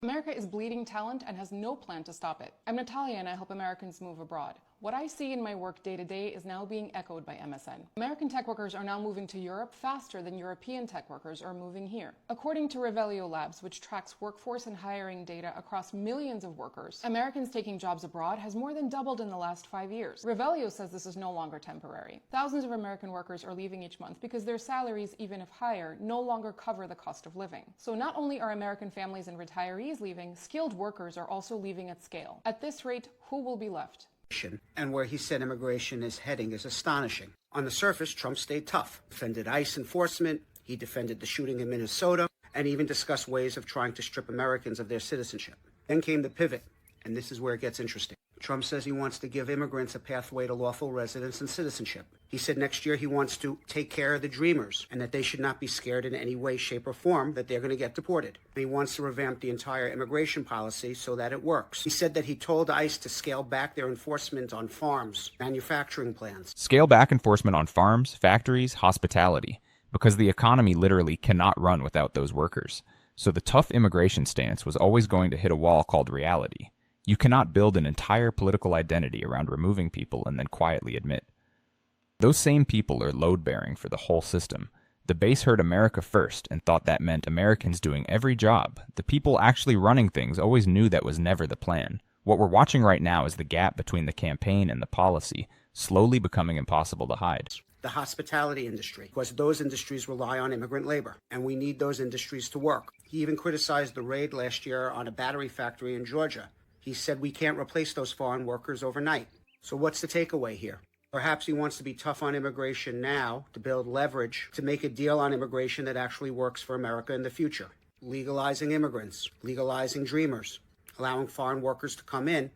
America is bleeding talent and has no plan to stop it. I'm Natalia and I help Americans move abroad. What I see in my work day to day is now being echoed by MSN. American tech workers are now moving to Europe faster than European tech workers are moving here. According to Revelio Labs, which tracks workforce and hiring data across millions of workers, Americans taking jobs abroad has more than doubled in the last 5 years. Revelio says this is no longer temporary. Thousands of American workers are leaving each month because their salaries, even if higher, no longer cover the cost of living. So not only are American families and retirees leaving, skilled workers are also leaving at scale. At this rate, who will be left? And where he said immigration is heading is astonishing. On the surface, Trump stayed tough, defended ICE enforcement, he defended the shooting in Minnesota, and even discussed ways of trying to strip Americans of their citizenship. Then came the pivot, and this is where it gets interesting. Trump says he wants to give immigrants a pathway to lawful residence and citizenship. He said next year he wants to take care of the dreamers and that they should not be scared in any way, shape, or form that they're going to get deported. And he wants to revamp the entire immigration policy so that it works. He said that he told ICE to scale back their enforcement on farms, manufacturing plants. Scale back enforcement on farms, factories, hospitality, because the economy literally cannot run without those workers. So the tough immigration stance was always going to hit a wall called reality. You cannot build an entire political identity around removing people and then quietly admit. Those same people are load-bearing for the whole system. The base heard America first and thought that meant Americans doing every job. The people actually running things always knew that was never the plan. What we're watching right now is the gap between the campaign and the policy, slowly becoming impossible to hide. The hospitality industry, because those industries rely on immigrant labor, and we need those industries to work. He even criticized the raid last year on a battery factory in Georgia. He said we can't replace those foreign workers overnight. So what's the takeaway here? Perhaps he wants to be tough on immigration now to build leverage to make a deal on immigration that actually works for America in the future. Legalizing immigrants, legalizing dreamers, allowing foreign workers to come in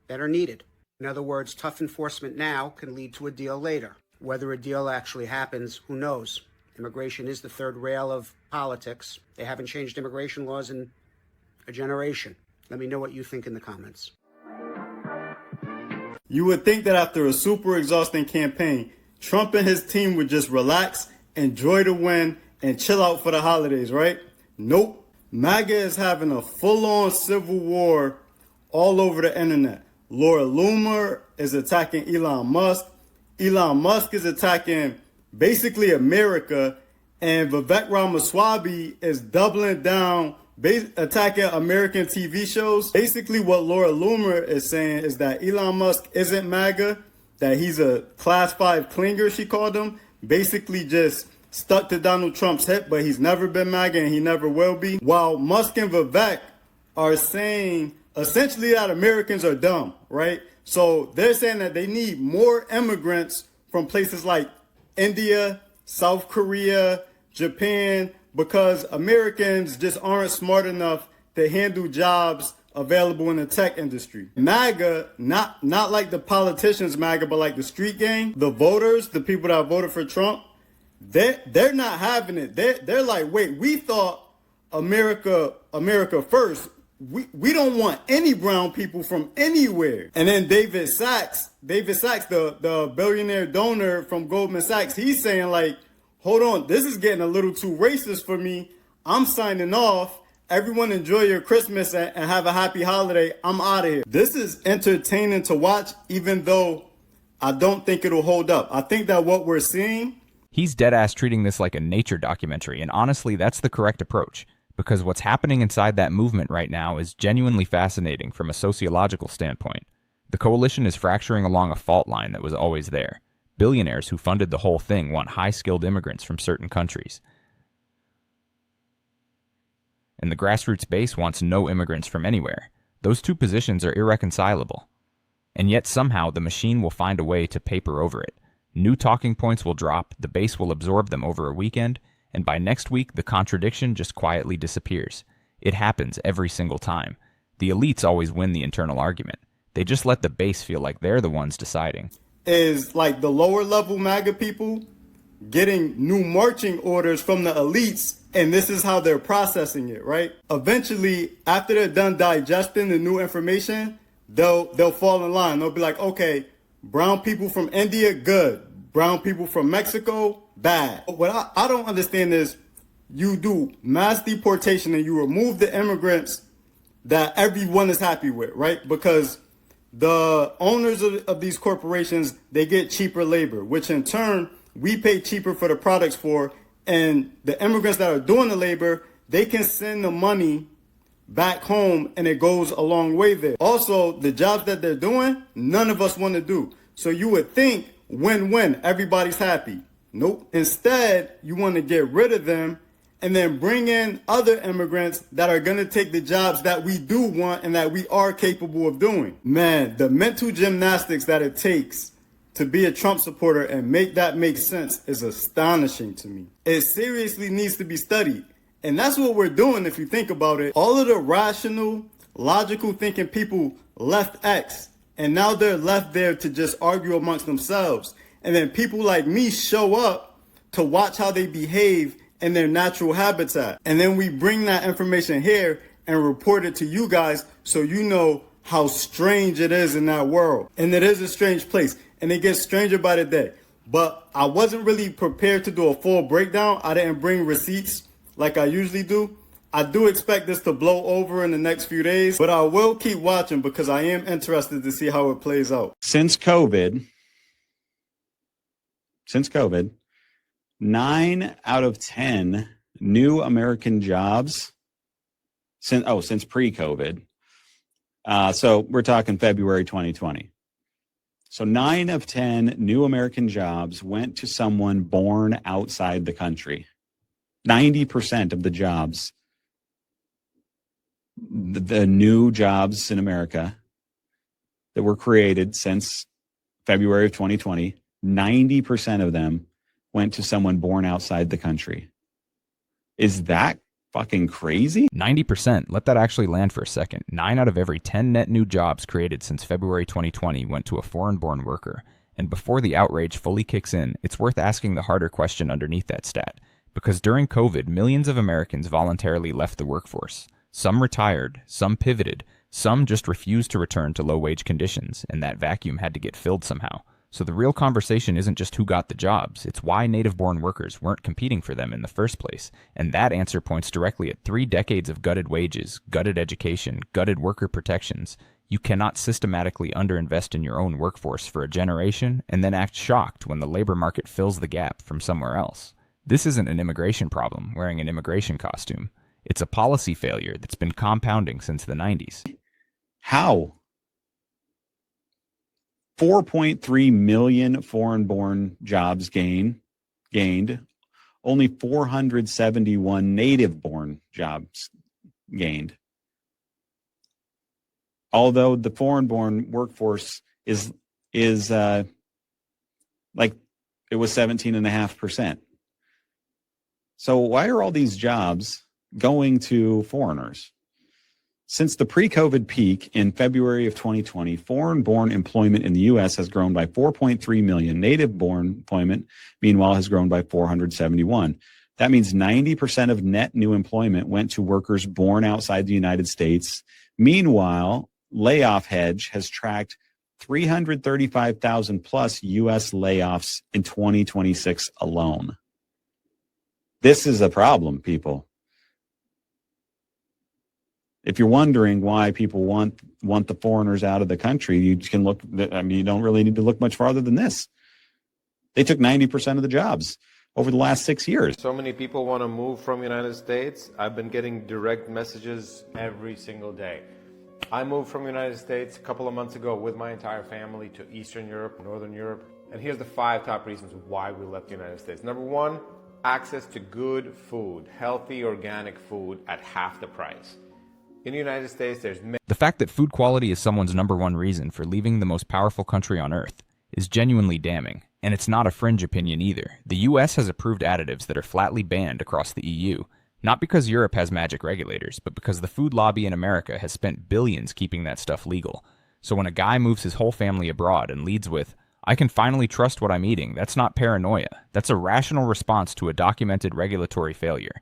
that are needed. In other words, tough enforcement now can lead to a deal later. Whether a deal actually happens, who knows? Immigration is the third rail of politics. They haven't changed immigration laws in a generation. Let me know what you think in the comments. You would think that after a super exhausting campaign, Trump and his team would just relax, enjoy the win, and chill out for the holidays, right? Nope. MAGA is having a full-on civil war all over the internet. Laura Loomer is attacking Elon Musk. Elon Musk is attacking basically America. And Vivek Ramaswamy is doubling down, attacking American TV shows. Basically what Laura Loomer is saying is that Elon Musk isn't MAGA, that he's a class 5 clinger, she called him. Basically just stuck to Donald Trump's hip, but he's never been MAGA and he never will be. While Musk and Vivek are saying essentially that Americans are dumb, right? So they're saying that they need more immigrants from places like India, South Korea, Japan, because Americans just aren't smart enough to handle jobs available in the tech industry. MAGA, not like the politicians MAGA, but like the street gang, the voters, the people that voted for Trump, they're not having it. They're like, wait, we thought America first. We don't want any brown people from anywhere. And then David Sachs, the billionaire donor from Goldman Sachs, he's saying like, hold on, this is getting a little too racist for me. I'm signing off. Everyone enjoy your Christmas and have a happy holiday. I'm out of here. This is entertaining to watch, even though I don't think it'll hold up. I think that what we're seeing... He's deadass treating this like a nature documentary, and honestly, that's the correct approach. Because what's happening inside that movement right now is genuinely fascinating from a sociological standpoint. The coalition is fracturing along a fault line that was always there. Billionaires who funded the whole thing want high-skilled immigrants from certain countries. And the grassroots base wants no immigrants from anywhere. Those two positions are irreconcilable. And yet somehow the machine will find a way to paper over it. New talking points will drop, the base will absorb them over a weekend, and by next week the contradiction just quietly disappears. It happens every single time. The elites always win the internal argument. They just let the base feel like they're the ones deciding. Is like the lower level MAGA people getting new marching orders from the elites, and this is how they're processing it, right? Eventually, after they're done digesting the new information, they'll fall in line. They'll be like, okay, brown people from India, good. Brown people from Mexico, bad. What I don't understand is you do mass deportation and you remove the immigrants that everyone is happy with, right? Because the owners of these corporations, they get cheaper labor, which in turn, we pay cheaper for the products for, and the immigrants that are doing the labor, they can send the money back home and it goes a long way there. Also, the jobs that they're doing, none of us want to do. So you would think win-win, everybody's happy. Nope. Instead, you want to get rid of them and then bring in other immigrants that are going to take the jobs that we do want and that we are capable of doing. Man, the mental gymnastics that it takes to be a Trump supporter and make that make sense is astonishing to me. It seriously needs to be studied. And that's what we're doing if you think about it. All of the rational, logical thinking people left X, and now they're left there to just argue amongst themselves. And then people like me show up to watch how they behave in their natural habitat. And then we bring that information here and report it to you guys so you know how strange it is in that world. And it is a strange place, and it gets stranger by the day. But I wasn't really prepared to do a full breakdown. I didn't bring receipts like I usually do. I do expect this to blow over in the next few days, but I will keep watching because I am interested to see how it plays out. Since COVID, 9 out of 10 new American jobs since pre-COVID. So we're talking February 2020. So 9 of 10 new American jobs went to someone born outside the country. 90% of the jobs, the new jobs in America that were created since February of 2020, 90% of them went to someone born outside the country. Is that fucking crazy? 90%. Let that actually land for a second. 9 out of every 10 net new jobs created since February 2020 went to a foreign-born worker. And before the outrage fully kicks in, it's worth asking the harder question underneath that stat. Because during COVID, millions of Americans voluntarily left the workforce. Some retired, some pivoted, some just refused to return to low-wage conditions, and that vacuum had to get filled somehow. So the real conversation isn't just who got the jobs, it's why native-born workers weren't competing for them in the first place. And that answer points directly at 3 decades of gutted wages, gutted education, gutted worker protections. You cannot systematically underinvest in your own workforce for a generation and then act shocked when the labor market fills the gap from somewhere else. This isn't an immigration problem wearing an immigration costume. It's a policy failure that's been compounding since the 90s. How? 4.3 million foreign-born jobs gained. Only 471 native-born jobs gained. Although the foreign-born workforce is like it was 17.5%. So why are all these jobs going to foreigners? Since the pre-COVID peak in February of 2020, foreign-born employment in the U.S. has grown by 4.3 million. Native-born employment, meanwhile, has grown by 471. That means 90% of net new employment went to workers born outside the United States. Meanwhile, Layoff Hedge has tracked 335,000 plus U.S. layoffs in 2026 alone. This is a problem, people. If you're wondering why people want the foreigners out of the country, you can look. I mean, you don't really need to look much farther than this. They took 90% of the jobs over the last 6 years. So many people want to move from the United States. I've been getting direct messages every single day. I moved from the United States a couple of months ago with my entire family to Eastern Europe, Northern Europe. And here's the 5 top reasons why we left the United States. Number 1, access to good food, healthy, organic food at half the price. In the United States, the fact that food quality is someone's number one reason for leaving the most powerful country on earth is genuinely damning, and it's not a fringe opinion either. The US has approved additives that are flatly banned across the EU, not because Europe has magic regulators, but because the food lobby in America has spent billions keeping that stuff legal. So when a guy moves his whole family abroad and leads with, "I can finally trust what I'm eating," that's not paranoia. That's a rational response to a documented regulatory failure.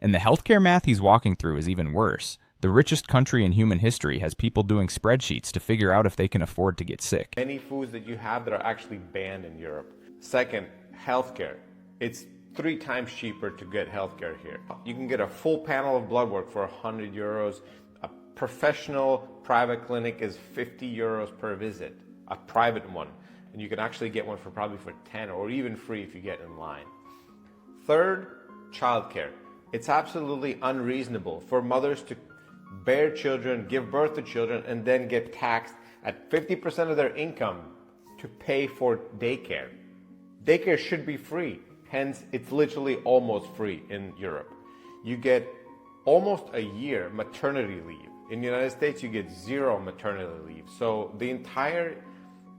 And the healthcare math he's walking through is even worse. The richest country in human history has people doing spreadsheets to figure out if they can afford to get sick. Many foods that you have that are actually banned in Europe. Second, healthcare. It's 3 times cheaper to get healthcare here. You can get a full panel of blood work for €100, a professional private clinic is 50 euros per visit, a private one. And you can actually get one for probably for 10 or even free if you get in line. Third, childcare. It's absolutely unreasonable for mothers to bear children, give birth to children, and then get taxed at 50% of their income to pay for daycare. Daycare should be free. Hence, it's literally almost free in Europe. You get almost a year maternity leave. In the United States, you get 0 maternity leave. So the entire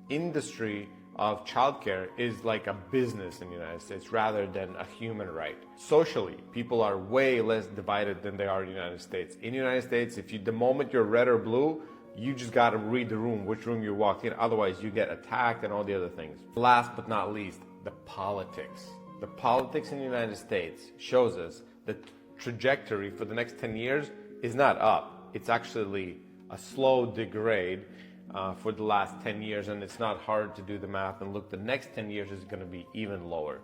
industry of childcare is like a business in the United States rather than a human right. Socially, people are way less divided than they are in the United States. In the United States, the moment you're red or blue, you just got to read the room, which room you walk in. Otherwise, you get attacked and all the other things. Last but not least, the politics. The politics in the United States shows us that trajectory for the next 10 years is not up. It's actually a slow degrade for the last 10 years, and it's not hard to do the math and look, the next 10 years is going to be even lower.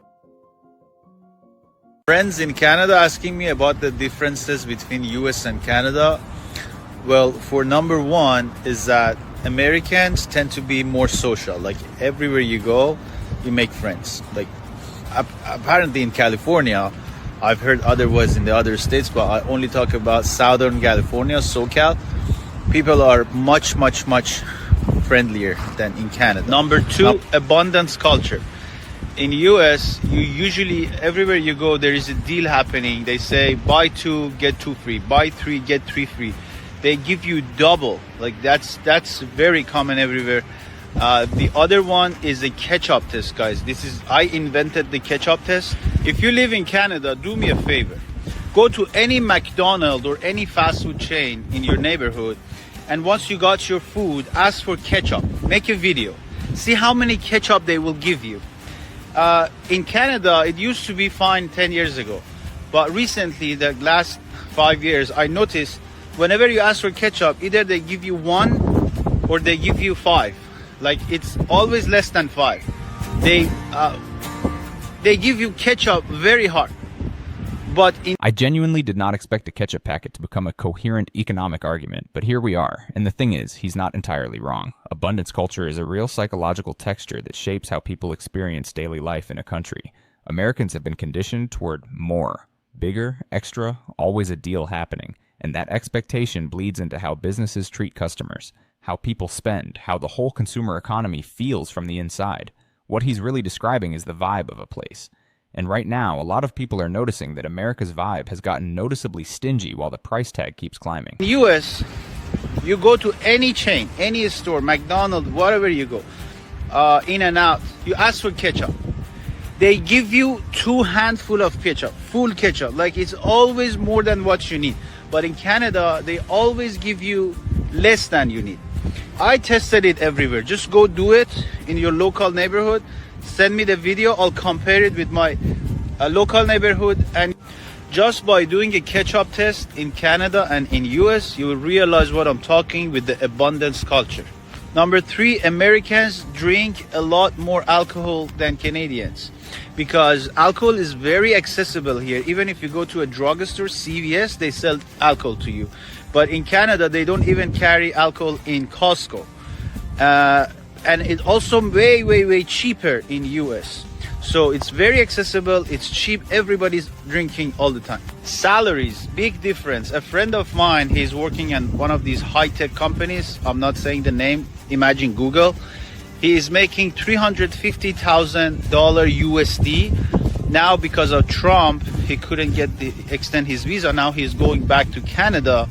Friends in Canada asking me about the differences between US and Canada. Well, for number one is that Americans tend to be more social. Like everywhere you go, you make friends. Like apparently in California, I've heard otherwise in the other states, but I only talk about Southern California, SoCal. People are much friendlier than in Canada. Number two, abundance culture. In US, you usually, everywhere you go, there is a deal happening. They say buy 2, get 2 free, buy 3, get 3 free. They give you double. Like that's very common everywhere. The other one is the catch-up test, guys. I invented the catch-up test. If you live in Canada, do me a favor. Go to any McDonald's or any fast food chain in your neighborhood, and once you got your food, ask for ketchup. Make a video. See how many ketchup they will give you. In Canada, it used to be fine 10 years ago. But recently, the last 5 years, I noticed whenever you ask for ketchup, either they give you 1 or they give you 5. Like it's always less than 5. They give you ketchup very hard. But I genuinely did not expect a ketchup packet to become a coherent economic argument, but here we are. And the thing is, he's not entirely wrong. Abundance culture is a real psychological texture that shapes how people experience daily life in a country. Americans have been conditioned toward more, bigger, extra, always a deal happening. And that expectation bleeds into how businesses treat customers, how people spend, how the whole consumer economy feels from the inside. What he's really describing is the vibe of a place. And right now, a lot of people are noticing that America's vibe has gotten noticeably stingy while the price tag keeps climbing. in the US, you go to any chain, any store, McDonald's, wherever you go, In-N-Out, you ask for ketchup. They give you 2 handfuls of ketchup, full ketchup, like it's always more than what you need. But in Canada, they always give you less than you need. I tested it everywhere. Just go do it in your local neighborhood. Send me the video. I'll compare it with my local neighborhood. And just by doing a ketchup test in Canada and in US, you will realize what I'm talking with the abundance culture. Number 3, Americans drink a lot more alcohol than Canadians because alcohol is very accessible here. Even if you go to a drugstore, CVS, they sell alcohol to you. But in Canada, they don't even carry alcohol in Costco. And it's also way cheaper in US. So it's very accessible, it's cheap, everybody's drinking all the time. Salaries, big difference. A friend of mine, he's working in one of these high-tech companies. I'm not saying the name, imagine Google. He is making $350,000 USD. Now because of Trump, he couldn't extend his visa. Now he's going back to Canada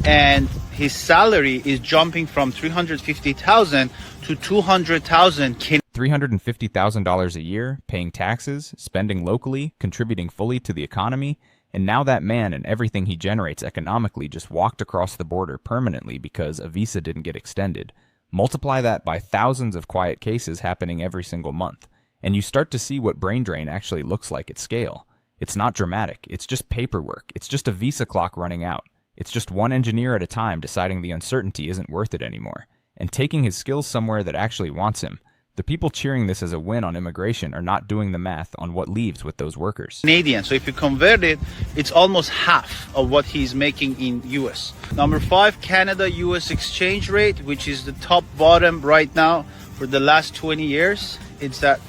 and his salary is jumping from $350,000 to $200,000. $350,000 a year, paying taxes, spending locally, contributing fully to the economy, and now that man and everything he generates economically just walked across the border permanently because a visa didn't get extended. Multiply that by thousands of quiet cases happening every single month, and you start to see what brain drain actually looks like at scale. It's not dramatic, it's just paperwork, it's just a visa clock running out. It's just one engineer at a time deciding the uncertainty isn't worth it anymore, and taking his skills somewhere that actually wants him. The people cheering this as a win on immigration are not doing the math on what leaves with those workers. Canadian. So if you convert it, it's almost half of what he's making in US. Number 5, Canada-US exchange rate, which is the top bottom right now for the last 20 years. It's at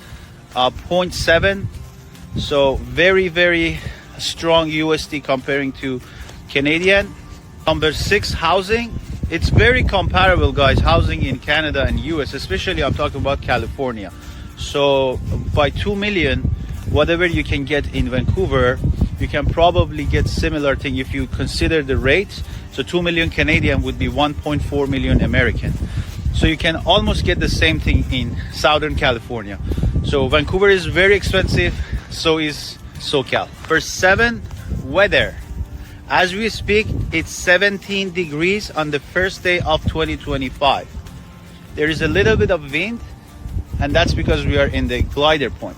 0.7. So very, very strong USD comparing to Canadian. Number 6, housing. It's very comparable, guys, housing in Canada and US, especially I'm talking about California. So by 2 million, whatever you can get in Vancouver, you can probably get similar thing if you consider the rate. So 2 million Canadian would be 1.4 million American. So you can almost get the same thing in Southern California. So Vancouver is very expensive, so is SoCal. Verse 7, weather. As we speak, it's 17 degrees on the first day of 2025. There is a little bit of wind, and that's because we are in the glider point.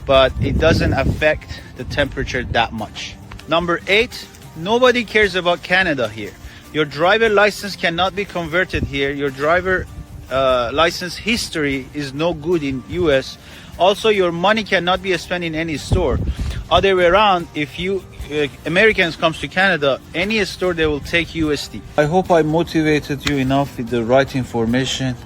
But it doesn't affect the temperature that much. Number 8, nobody cares about Canada here. Your driver license cannot be converted here. Your driver license history is no good in US. Also, your money cannot be spent in any store. Other way around, if you Americans comes to Canada, any store they will take USD. I hope I motivated you enough with the right information.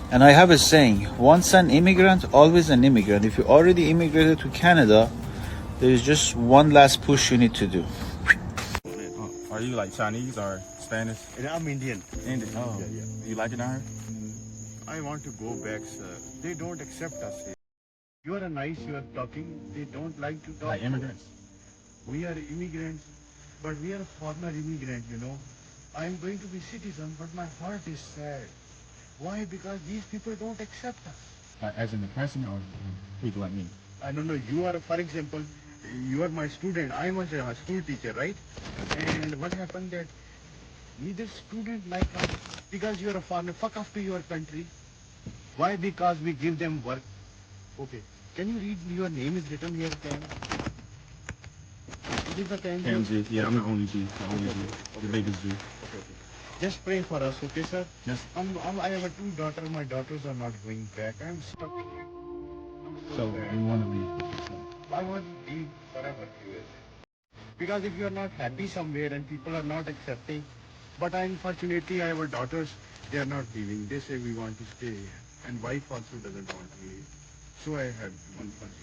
And I have a saying, once an immigrant, always an immigrant. If you already immigrated to Canada, there is just one last push you need to do. Are you like Chinese or Spanish? I'm Indian. Indian. Oh, Yeah. You like it down here? I want to go back, sir. They don't accept us here. You are nice, you are talking. They don't like to talk. Like immigrants? We are immigrants, but we are a foreigner immigrant, you know. I'm going to be citizen, but my heart is sad. Why? Because these people don't accept us. As in the person or people like me? I don't know, you are, for example, you are my student. I am a school teacher, right? And what happened that neither student like us because you are a foreigner. Fuck off to your country. Why? Because we give them work. Okay. Can you read your name is written here, Cam? It is the Cam. KMG. Yeah, I'm the only G. The only G. The biggest G. Okay. Just pray for us, okay, sir? Yes. I have 2 daughters. My daughters are not going back. I'm stuck here. So we want to leave. I want to leave forever USA. Because if you are not happy somewhere and people are not accepting, but unfortunately I have daughters, they are not leaving. They say we want to stay here. And wife also doesn't want to leave. So I have unfortunately.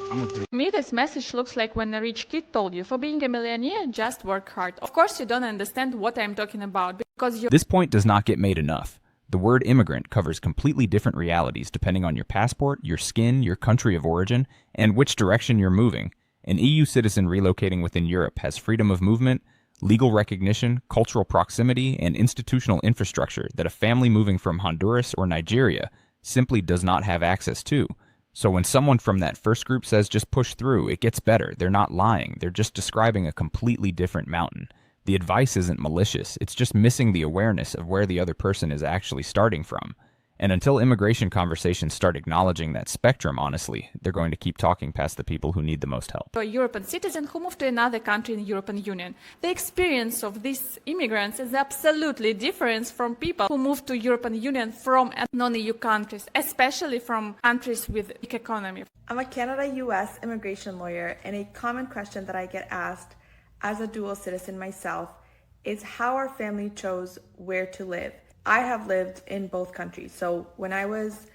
I'm okay. To me, this message looks like when a rich kid told you, for being a millionaire, just work hard. Of course, you don't understand what I'm talking about because you. This point does not get made enough. The word immigrant covers completely different realities depending on your passport, your skin, your country of origin, and which direction you're moving. An EU citizen relocating within Europe has freedom of movement, legal recognition, cultural proximity, and institutional infrastructure that a family moving from Honduras or Nigeria simply does not have access to. So when someone from that first group says just push through, it gets better. They're not lying. They're just describing a completely different mountain. The advice isn't malicious. It's just missing the awareness of where the other person is actually starting from. And until immigration conversations start acknowledging that spectrum, honestly, they're going to keep talking past the people who need the most help. A European citizen who moved to another country in the European Union. The experience of these immigrants is absolutely different from people who moved to European Union from non-EU countries, especially from countries with big economy. I'm a Canada-US immigration lawyer, and a common question that I get asked as a dual citizen myself is how our family chose where to live. I have lived in both countries. So when I was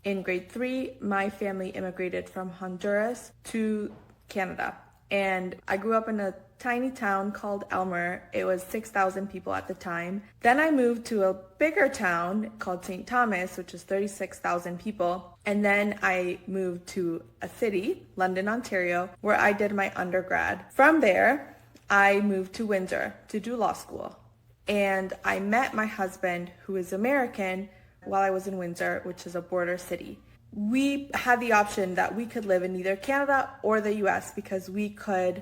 in grade 3, my family immigrated from Honduras to Canada. And I grew up in a tiny town called Elmer. It was 6,000 people at the time. Then I moved to a bigger town called St. Thomas, which is 36,000 people. And then I moved to a city, London, Ontario, where I did my undergrad. From there, I moved to Windsor to do law school. And I met my husband, who is American, while I was in Windsor, which is a border city. We had the option that we could live in either Canada or the US because we could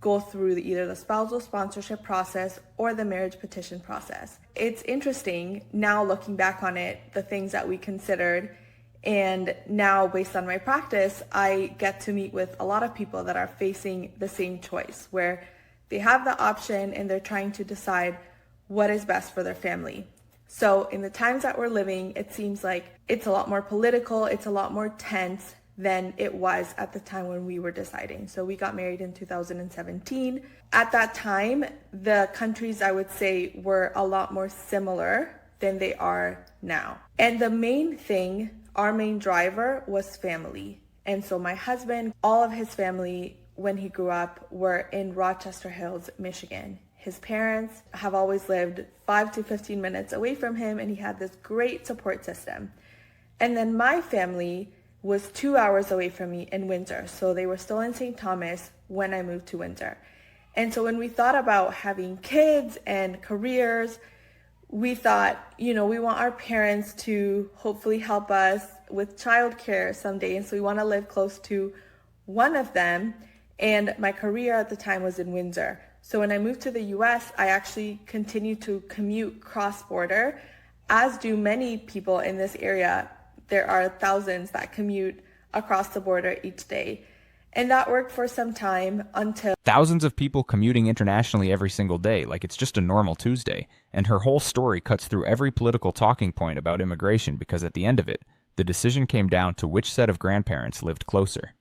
go through either the spousal sponsorship process or the marriage petition process. It's interesting now looking back on it, the things that we considered. And now based on my practice, I get to meet with a lot of people that are facing the same choice, where they have the option and they're trying to decide what is best for their family. So in the times that we're living, it seems like it's a lot more political, it's a lot more tense than it was at the time when we were deciding. So we got married in 2017. At that time, the countries, I would say, were a lot more similar than they are now. And the main thing, our main driver, was family. And so my husband, all of his family, when he grew up, were in Rochester Hills, Michigan. His parents have always lived 5 to 15 minutes away from him, and he had this great support system. And then my family was 2 hours away from me in Windsor. So they were still in St. Thomas when I moved to Windsor. And so when we thought about having kids and careers, we thought, we want our parents to hopefully help us with childcare someday. And so we want to live close to one of them. And my career at the time was in Windsor. So when I moved to the US, I actually continued to commute cross-border, as do many people in this area. There are thousands that commute across the border each day. And that worked for some time until... Thousands of people commuting internationally every single day, like it's just a normal Tuesday. And her whole story cuts through every political talking point about immigration because at the end of it, the decision came down to which set of grandparents lived closer.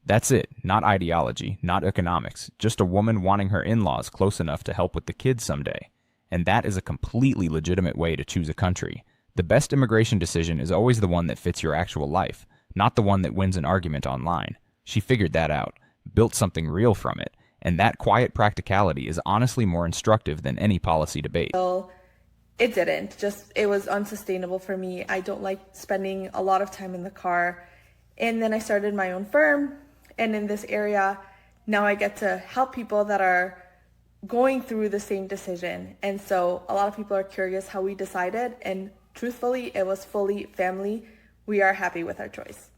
That's it, not ideology, not economics, just a woman wanting her in-laws close enough to help with the kids someday. And that is a completely legitimate way to choose a country. The best immigration decision is always the one that fits your actual life, not the one that wins an argument online. She figured that out, built something real from it, and that quiet practicality is honestly more instructive than any policy debate. It didn't. It was unsustainable for me. I don't like spending a lot of time in the car. And then I started my own firm. And in this area, now I get to help people that are going through the same decision. And so a lot of people are curious how we decided. And truthfully, it was fully family. We are happy with our choice.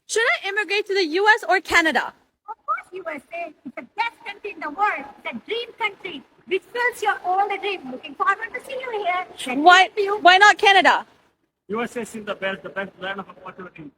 Should I immigrate to the US or Canada? Of course, USA is the best country in the world, the dream country, which fills your all the dream. Looking forward to see you here. Why not Canada? USA is the best land of opportunity.